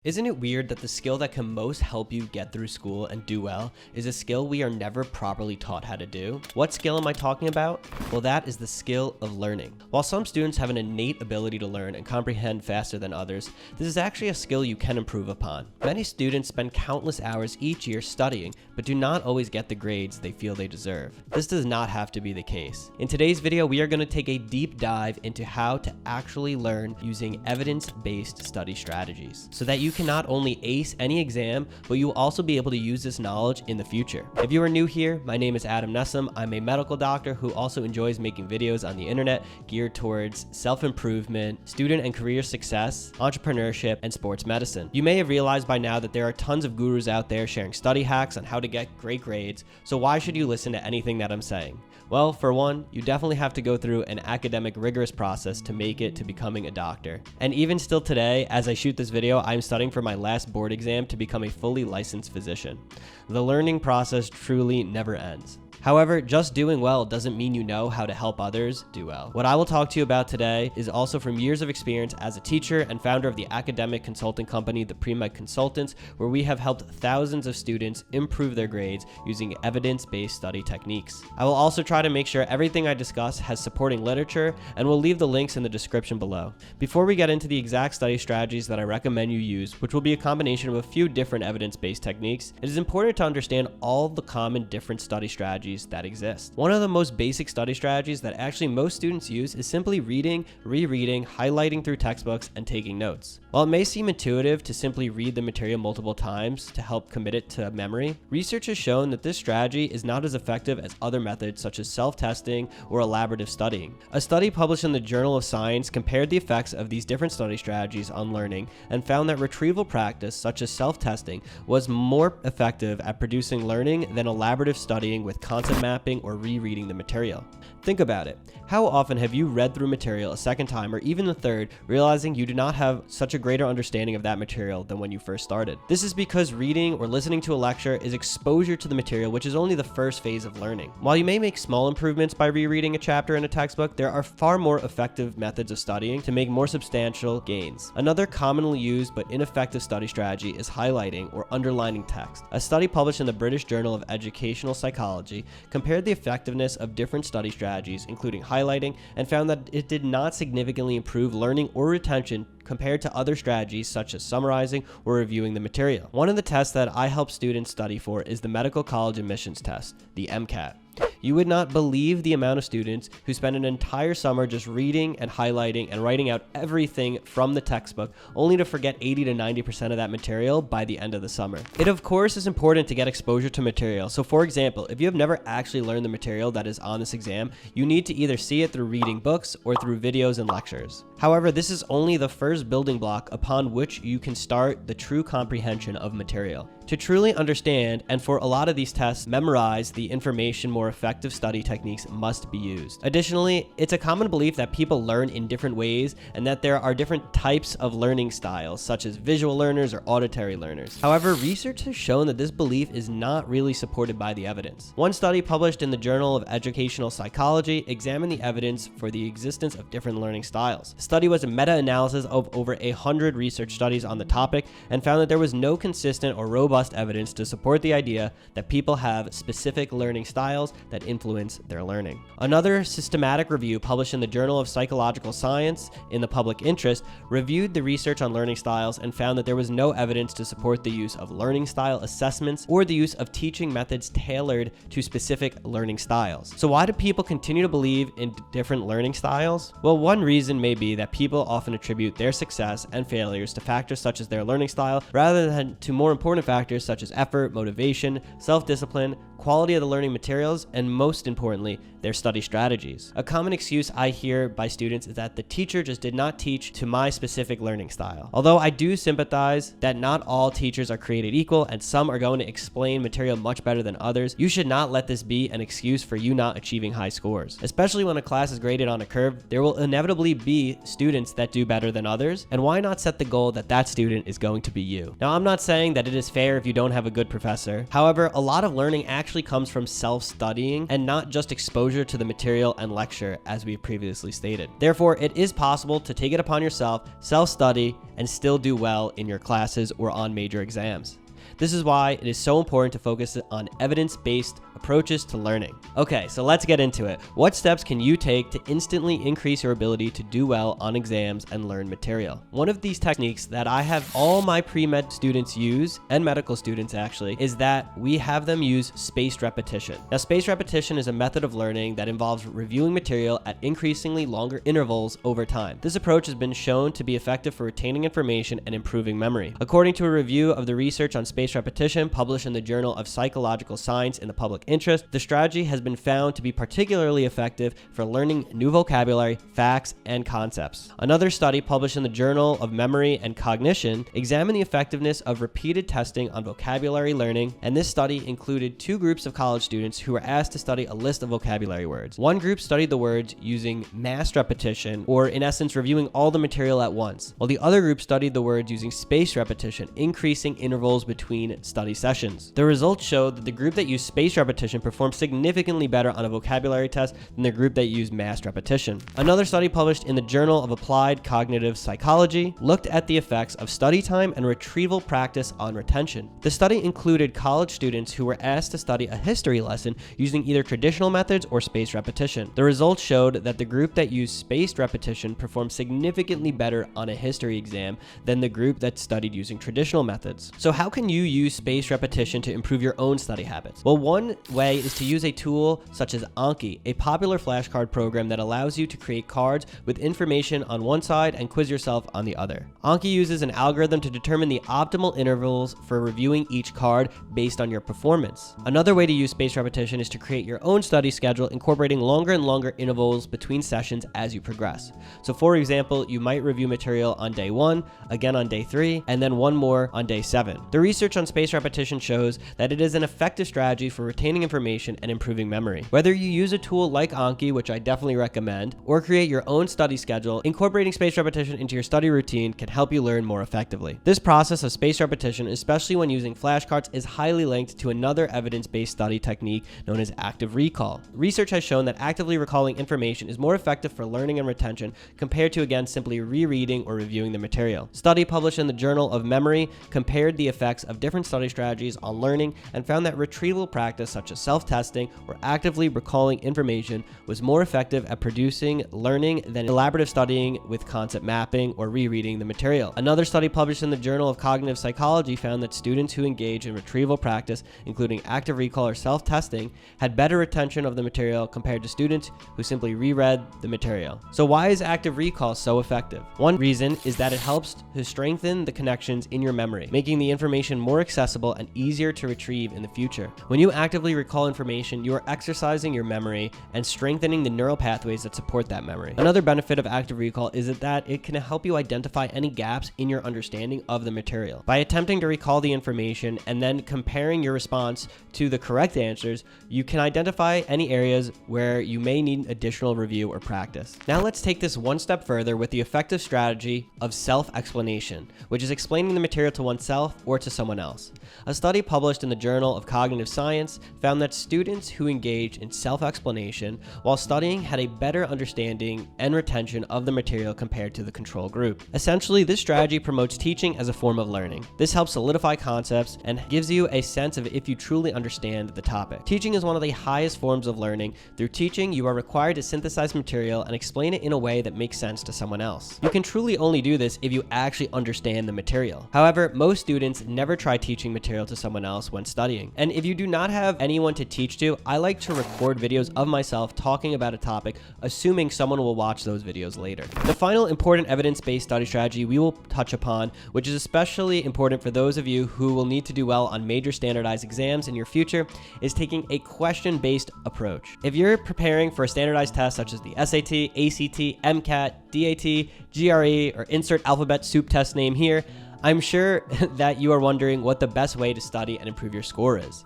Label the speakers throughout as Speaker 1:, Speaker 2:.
Speaker 1: Isn't it weird that the skill that can most help you get through school and do well is a skill we are never properly taught how to do? What skill am I talking about? Well, that is the skill of learning. While some students have an innate ability to learn and comprehend faster than others, this is actually a skill you can improve upon. Many students spend countless hours each year studying, but do not always get the grades they feel they deserve. This does not have to be the case. In today's video, we are going to take a deep dive into how to actually learn using evidence-based study strategies so that you can not only ace any exam, but you will also be able to use this knowledge in the future. If you are new here, my name is Adam Nessum. I'm a medical doctor who also enjoys making videos on the internet geared towards self-improvement, student and career success, entrepreneurship, and sports medicine. You may have realized by now that there are tons of gurus out there sharing study hacks on how to get great grades, so why should you listen to anything that I'm saying? Well, for one, you definitely have to go through an academic rigorous process to make it to becoming a doctor. And even still today, as I shoot this video, I'm studying for my last board exam to become a fully licensed physician. The learning process truly never ends. However, just doing well doesn't mean you know how to help others do well. What I will talk to you about today is also from years of experience as a teacher and founder of the academic consulting company, the Premed Students, where we have helped thousands of students improve their grades using evidence-based study techniques. I will also try to make sure everything I discuss has supporting literature, and will leave the links in the description below. Before we get into the exact study strategies that I recommend you use, which will be a combination of a few different evidence-based techniques, it is important to understand all the common different study strategies that exist. One of the most basic study strategies that actually most students use is simply reading, rereading, highlighting through textbooks, and taking notes. While it may seem intuitive to simply read the material multiple times to help commit it to memory, research has shown that this strategy is not as effective as other methods such as self-testing or elaborative studying. A study published in the Journal of Science compared the effects of these different study strategies on learning and found that retrieval practice such as self-testing was more effective at producing learning than elaborative studying with concept mapping or rereading the material. Think about it. How often have you read through material a second time or even the third, realizing you do not have such a greater understanding of that material than when you first started? This is because reading or listening to a lecture is exposure to the material, which is only the first phase of learning. While you may make small improvements by rereading a chapter in a textbook, there are far more effective methods of studying to make more substantial gains. Another commonly used but ineffective study strategy is highlighting or underlining text. A study published in the British Journal of Educational Psychology compared the effectiveness of different study strategies, including highlighting, and found that it did not significantly improve learning or retention compared to other strategies such as summarizing or reviewing the material. One of the tests that I help students study for is the Medical College Admissions Test, the MCAT. You would not believe the amount of students who spend an entire summer just reading and highlighting and writing out everything from the textbook, only to forget 80 to 90% of that material by the end of the summer. It of course is important to get exposure to material. So for example, if you have never actually learned the material that is on this exam, you need to either see it through reading books or through videos and lectures. However, this is only the first building block upon which you can start the true comprehension of material. To truly understand, and for a lot of these tests, memorize the information, more effective study techniques must be used. Additionally, it's a common belief that people learn in different ways and that there are different types of learning styles, such as visual learners or auditory learners. However, research has shown that this belief is not really supported by the evidence. One study published in the Journal of Educational Psychology examined the evidence for the existence of different learning styles. The study was a meta-analysis of over 100 research studies on the topic and found that there was no consistent or robust evidence to support the idea that people have specific learning styles that influence their learning. Another systematic review published in the Journal of Psychological Science in the public interest reviewed the research on learning styles and found that there was no evidence to support the use of learning style assessments or the use of teaching methods tailored to specific learning styles. So why do people continue to believe in different learning styles? Well, one reason may be that people often attribute their success and failures to factors such as their learning style rather than to more important factors such as effort, motivation, self-discipline, quality of the learning materials, and most importantly, their study strategies. A common excuse I hear by students is that the teacher just did not teach to my specific learning style. Although I do sympathize that not all teachers are created equal and some are going to explain material much better than others, you should not let this be an excuse for you not achieving high scores. Especially when a class is graded on a curve, there will inevitably be students that do better than others, and why not set the goal that that student is going to be you? Now, I'm not saying that it is fair there if you don't have a good professor. However, a lot of learning actually comes from self-studying and not just exposure to the material and lecture, as we previously stated. Therefore, it is possible to take it upon yourself, self-study, and still do well in your classes or on major exams. This is why it is so important to focus on evidence-based approaches to learning. Okay, so let's get into it. What steps can you take to instantly increase your ability to do well on exams and learn material? One of these techniques that I have all my pre-med students use, and medical students actually, is that we have them use spaced repetition. Now, spaced repetition is a method of learning that involves reviewing material at increasingly longer intervals over time. This approach has been shown to be effective for retaining information and improving memory. According to a review of the research on spaced repetition published in the Journal of Psychological Science in the Public Interest, the strategy has been found to be particularly effective for learning new vocabulary, facts, and concepts. Another study published in the Journal of Memory and Cognition examined the effectiveness of repeated testing on vocabulary learning, and this study included two groups of college students who were asked to study a list of vocabulary words. One group studied the words using massed repetition, or in essence reviewing all the material at once, while the other group studied the words using spaced repetition, increasing intervals between study sessions. The results showed that the group that used spaced repetition performed significantly better on a vocabulary test than the group that used massed repetition. Another study published in the Journal of Applied Cognitive Psychology looked at the effects of study time and retrieval practice on retention. The study included college students who were asked to study a history lesson using either traditional methods or spaced repetition. The results showed that the group that used spaced repetition performed significantly better on a history exam than the group that studied using traditional methods. So how can you use spaced repetition to improve your own study habits? Well, one way is to use a tool such as Anki, a popular flashcard program that allows you to create cards with information on one side and quiz yourself on the other. Anki uses an algorithm to determine the optimal intervals for reviewing each card based on your performance. Another way to use spaced repetition is to create your own study schedule, incorporating longer and longer intervals between sessions as you progress. So for example, you might review material on day 1, again on day 3, and then one more on day 7. The research on spaced repetition shows that it is an effective strategy for retaining information and improving memory. Whether you use a tool like Anki, which I definitely recommend, or create your own study schedule, incorporating spaced repetition into your study routine can help you learn more effectively. This process of spaced repetition, especially when using flashcards, is highly linked to another evidence-based study technique known as active recall. Research has shown that actively recalling information is more effective for learning and retention compared to, again, simply rereading or reviewing the material. A study published in the Journal of Memory compared the effects of different study strategies on learning and found that retrieval practice such as self-testing or actively recalling information was more effective at producing learning than collaborative studying with concept mapping or rereading the material. Another study published in the Journal of Cognitive Psychology found that students who engage in retrieval practice, including active recall or self-testing, had better retention of the material compared to students who simply reread the material. So why is active recall so effective? One reason is that it helps to strengthen the connections in your memory, making the information more accessible and easier to retrieve in the future. When you actively recall information, you are exercising your memory and strengthening the neural pathways that support that memory. Another benefit of active recall is that it can help you identify any gaps in your understanding of the material. By attempting to recall the information and then comparing your response to the correct answers, you can identify any areas where you may need additional review or practice. Now let's take this one step further with the effective strategy of self-explanation, which is explaining the material to oneself or to someone else. A study published in the Journal of Cognitive Science found that students who engaged in self-explanation while studying had a better understanding and retention of the material compared to the control group. Essentially, this strategy promotes teaching as a form of learning. This helps solidify concepts and gives you a sense of if you truly understand the topic. Teaching is one of the highest forms of learning. Through teaching, you are required to synthesize material and explain it in a way that makes sense to someone else. You can truly only do this if you actually understand the material. However, most students never try teaching material to someone else when studying. And if you do not have anyone to teach to, I like to record videos of myself talking about a topic, assuming someone will watch those videos later. The final important evidence-based study strategy we will touch upon, which is especially important for those of you who will need to do well on major standardized exams in your future, is taking a question-based approach. If you're preparing for a standardized test such as the SAT, ACT, MCAT, DAT, GRE, or insert alphabet soup test name here, I'm sure that you are wondering what the best way to study and improve your score is.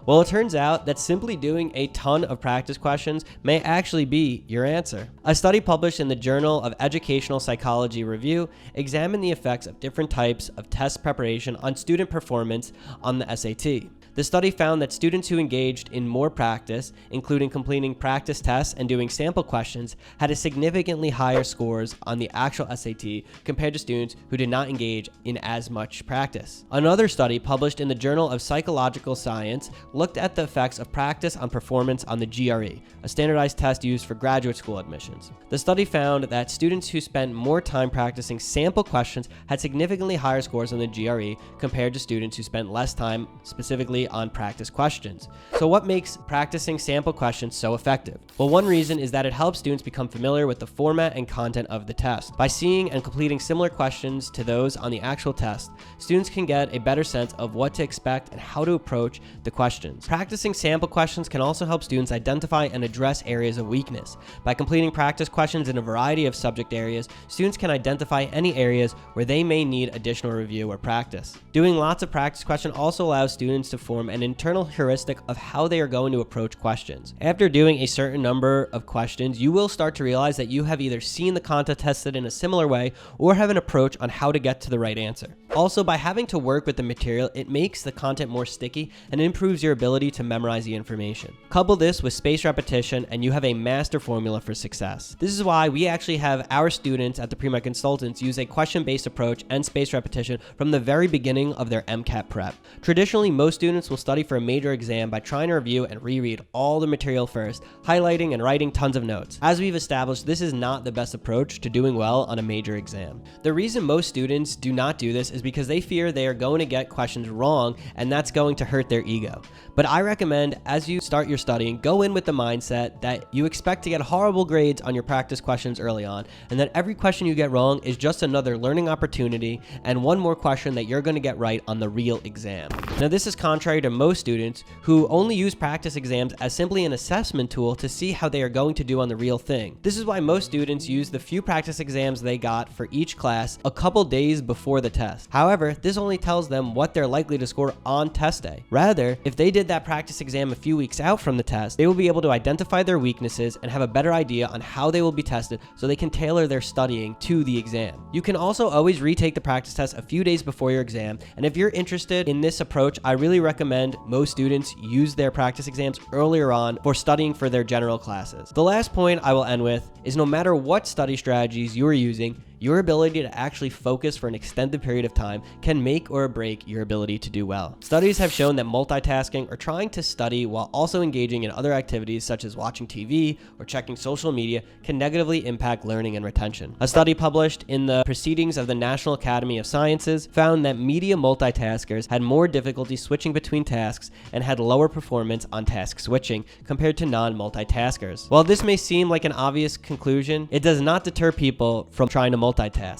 Speaker 1: Well, it turns out that simply doing a ton of practice questions may actually be your answer. A study published in the Journal of Educational Psychology Review examined the effects of different types of test preparation on student performance on the SAT. The study found that students who engaged in more practice, including completing practice tests and doing sample questions, had a significantly higher scores on the actual SAT compared to students who did not engage in as much practice. Another study published in the Journal of Psychological Science looked at the effects of practice on performance on the GRE, a standardized test used for graduate school admissions. The study found that students who spent more time practicing sample questions had significantly higher scores on the GRE compared to students who spent less time specifically on practice questions. So what makes practicing sample questions so effective? Well, one reason is that it helps students become familiar with the format and content of the test. By seeing and completing similar questions to those on the actual test, students can get a better sense of what to expect and how to approach the questions. Practicing sample questions can also help students identify and address areas of weakness. By completing practice questions in a variety of subject areas, students can identify any areas where they may need additional review or practice. Doing lots of practice questions also allows students to form an internal heuristic of how they are going to approach questions. After doing a certain number of questions, you will start to realize that you have either seen the content tested in a similar way or have an approach on how to get to the right answer. Also, by having to work with the material, it makes the content more sticky and improves your ability to memorize the information. Couple this with spaced repetition and you have a master formula for success. This is why we actually have our students at the Premed Consultants use a question-based approach and spaced repetition from the very beginning of their MCAT prep. Traditionally, most students will study for a major exam by trying to review and reread all the material first, highlighting and writing tons of notes. As we've established, this is not the best approach to doing well on a major exam. The reason most students do not do this is because they fear they are going to get questions wrong and that's going to hurt their ego. But I recommend as you start your studying, go in with the mindset that you expect to get horrible grades on your practice questions early on, and that every question you get wrong is just another learning opportunity and one more question that you're going to get right on the real exam. Now, this is contrary to most students who only use practice exams as simply an assessment tool to see how they are going to do on the real thing. This is why most students use the few practice exams they got for each class a couple days before the test. However, this only tells them what they're likely to score on test day. Rather, if they did that practice exam a few weeks out from the test, they will be able to identify their weaknesses and have a better idea on how they will be tested so they can tailor their studying to the exam. You can also always retake the practice test a few days before your exam, and if you're interested in this approach, I really recommend most students use their practice exams earlier on for studying for their general classes. The last point I will end with is no matter what study strategies you are using, your ability to actually focus for an extended period of time can make or break your ability to do well. Studies have shown that multitasking or trying to study while also engaging in other activities such as watching TV or checking social media can negatively impact learning and retention. A study published in the Proceedings of the National Academy of Sciences found that media multitaskers had more difficulty switching between tasks and had lower performance on task switching compared to non-multitaskers. While this may seem like an obvious conclusion, it does not deter people from trying to multitask.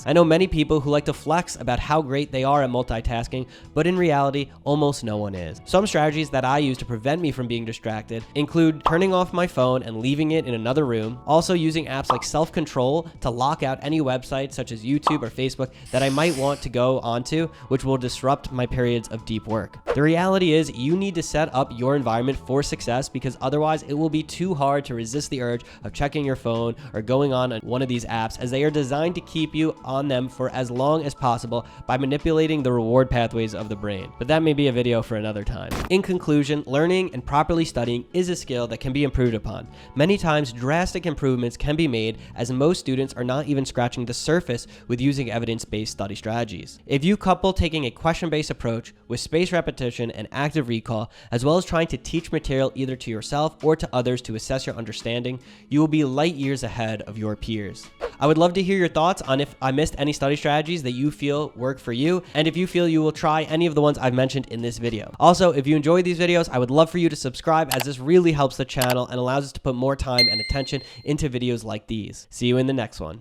Speaker 1: I know many people who like to flex about how great they are at multitasking, but in reality, almost no one is. Some strategies that I use to prevent me from being distracted include turning off my phone and leaving it in another room, also using apps like self-control to lock out any websites such as YouTube or Facebook that I might want to go onto, which will disrupt my periods of deep work. The reality is you need to set up your environment for success because otherwise it will be too hard to resist the urge of checking your phone or going on one of these apps, as they are designed to keep you on them for as long as possible by manipulating the reward pathways of the brain. But that may be a video for another time. In conclusion, learning and properly studying is a skill that can be improved upon. Many times, drastic improvements can be made as most students are not even scratching the surface with using evidence-based study strategies. If you couple taking a question-based approach with spaced repetition and active recall, as well as trying to teach material either to yourself or to others to assess your understanding, you will be light years ahead of your peers. I would love to hear your thoughts on if I missed any study strategies that you feel work for you, and if you feel you will try any of the ones I've mentioned in this video. Also, if you enjoyed these videos, I would love for you to subscribe, as this really helps the channel and allows us to put more time and attention into videos like these. See you in the next one.